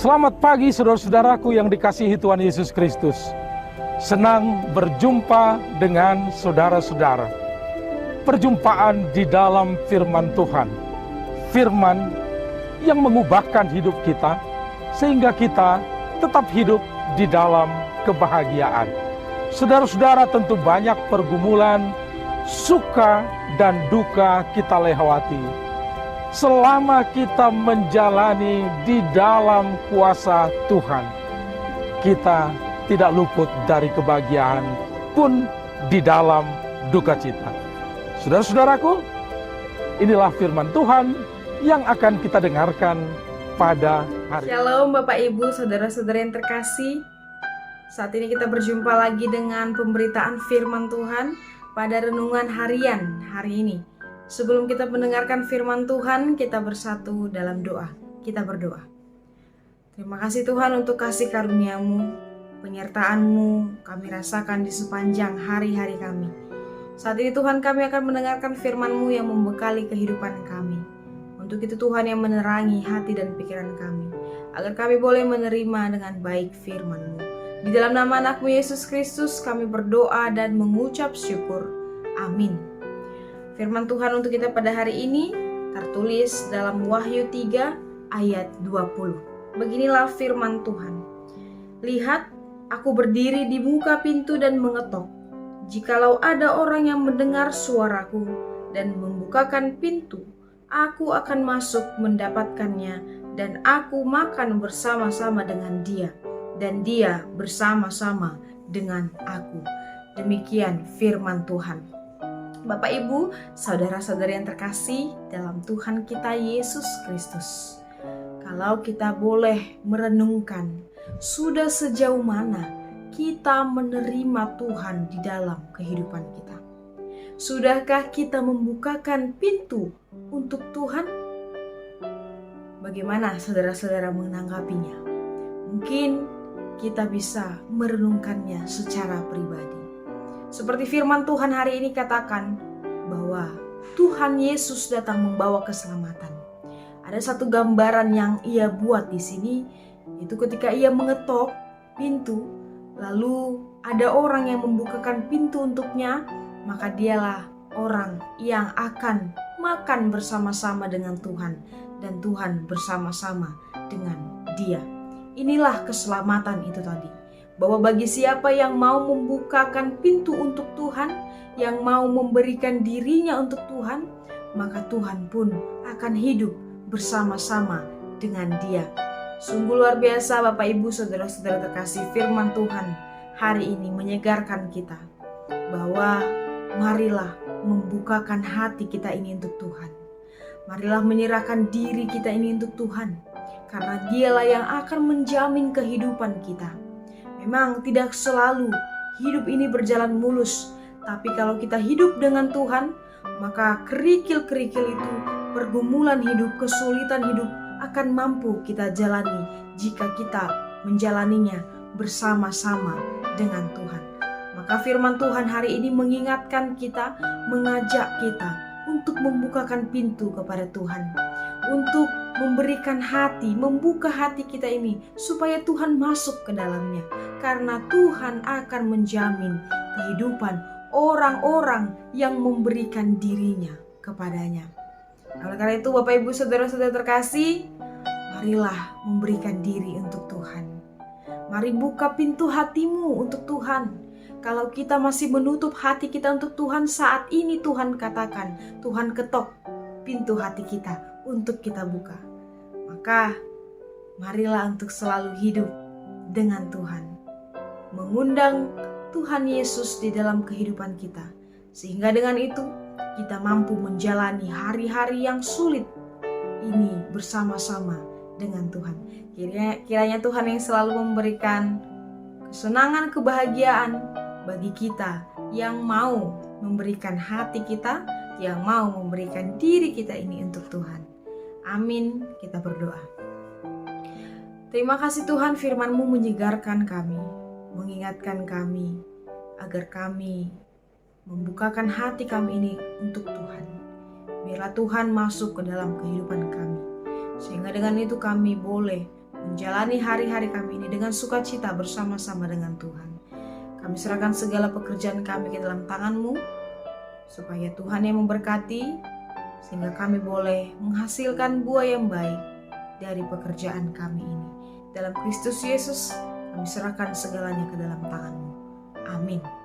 Selamat pagi saudara-saudaraku yang dikasihi Tuhan Yesus Kristus. Senang berjumpa dengan saudara-saudara. Perjumpaan di dalam firman Tuhan. Firman yang mengubahkan hidup kita sehingga kita tetap hidup di dalam kebahagiaan. Saudara-saudara, tentu banyak pergumulan, suka dan duka kita lewati selama kita menjalani di dalam kuasa Tuhan. Kita tidak luput dari kebahagiaan pun di dalam duka cita. Saudara-saudaraku, inilah firman Tuhan yang akan kita dengarkan pada hari ini. Shalom Bapak Ibu, saudara-saudara yang terkasih. Saat ini kita berjumpa lagi dengan pemberitaan firman Tuhan pada renungan harian hari ini. Sebelum kita mendengarkan firman Tuhan, kita bersatu dalam doa. Kita berdoa. Terima kasih Tuhan untuk kasih karunia-Mu, penyertaan-Mu kami rasakan di sepanjang hari-hari kami. Saat ini Tuhan, kami akan mendengarkan firman-Mu yang membekali kehidupan kami. Untuk itu Tuhan yang menerangi hati dan pikiran kami, agar kami boleh menerima dengan baik firman-Mu. Di dalam nama anak-Mu Yesus Kristus kami berdoa dan mengucap syukur. Amin. Firman Tuhan untuk kita pada hari ini tertulis dalam Wahyu 3 ayat 20. Beginilah firman Tuhan. Lihat, aku berdiri di muka pintu dan mengetok. Jikalau ada orang yang mendengar suaraku dan membukakan pintu, aku akan masuk mendapatkannya dan aku makan bersama-sama dengan dia dan dia bersama-sama dengan aku. Demikian firman Tuhan. Bapak Ibu, saudara-saudari yang terkasih dalam Tuhan kita Yesus Kristus. Kalau kita boleh merenungkan, sudah sejauh mana kita menerima Tuhan di dalam kehidupan kita? Sudahkah kita membukakan pintu untuk Tuhan? Bagaimana saudara-saudara menanggapinya? Mungkin kita bisa merenungkannya secara pribadi. Seperti firman Tuhan hari ini katakan bahwa Tuhan Yesus datang membawa keselamatan. Ada satu gambaran yang ia buat di sini, itu ketika ia mengetok pintu, lalu ada orang yang membukakan pintu untuknya, maka dialah orang yang akan makan bersama-sama dengan Tuhan dan Tuhan bersama-sama dengan dia. Inilah keselamatan itu tadi. Bahwa bagi siapa yang mau membukakan pintu untuk Tuhan, yang mau memberikan dirinya untuk Tuhan, maka Tuhan pun akan hidup bersama-sama dengan dia. Sungguh luar biasa Bapak Ibu saudara-saudara terkasih, firman Tuhan hari ini menyegarkan kita bahwa marilah membukakan hati kita ini untuk Tuhan. Marilah menyerahkan diri kita ini untuk Tuhan, karena dialah yang akan menjamin kehidupan kita. Memang tidak selalu hidup ini berjalan mulus, tapi kalau kita hidup dengan Tuhan, maka kerikil-kerikil itu, pergumulan hidup, kesulitan hidup akan mampu kita jalani jika kita menjalaninya bersama-sama dengan Tuhan. Maka firman Tuhan hari ini mengingatkan kita, mengajak kita untuk membukakan pintu kepada Tuhan, untuk memberikan hati, membuka hati kita ini supaya Tuhan masuk ke dalamnya. Karena Tuhan akan menjamin kehidupan orang-orang yang memberikan dirinya kepadanya. Oleh karena itu Bapak Ibu saudara-saudara terkasih, marilah memberikan diri untuk Tuhan. Mari buka pintu hatimu untuk Tuhan. Kalau kita masih menutup hati kita untuk Tuhan, saat ini Tuhan katakan, Tuhan ketok pintu hati kita untuk kita buka. Maka marilah untuk selalu hidup dengan Tuhan, mengundang Tuhan Yesus di dalam kehidupan kita, sehingga dengan itu kita mampu menjalani hari-hari yang sulit ini bersama-sama dengan Tuhan. Kiranya Tuhan yang selalu memberikan kesenangan, kebahagiaan bagi kita yang mau memberikan hati kita, yang mau memberikan diri kita ini untuk Tuhan. Amin. Kita berdoa. Terima kasih Tuhan, firman-Mu menyegarkan kami, mengingatkan kami agar kami membukakan hati kami ini untuk Tuhan. Biarlah Tuhan masuk ke dalam kehidupan kami, sehingga dengan itu kami boleh menjalani hari-hari kami ini dengan sukacita bersama-sama dengan Tuhan. Kami serahkan segala pekerjaan kami ke dalam tangan-Mu, supaya Tuhan yang memberkati, sehingga kami boleh menghasilkan buah yang baik dari pekerjaan kami ini. Dalam Kristus Yesus, kami serahkan segalanya ke dalam tangan-Mu. Amin.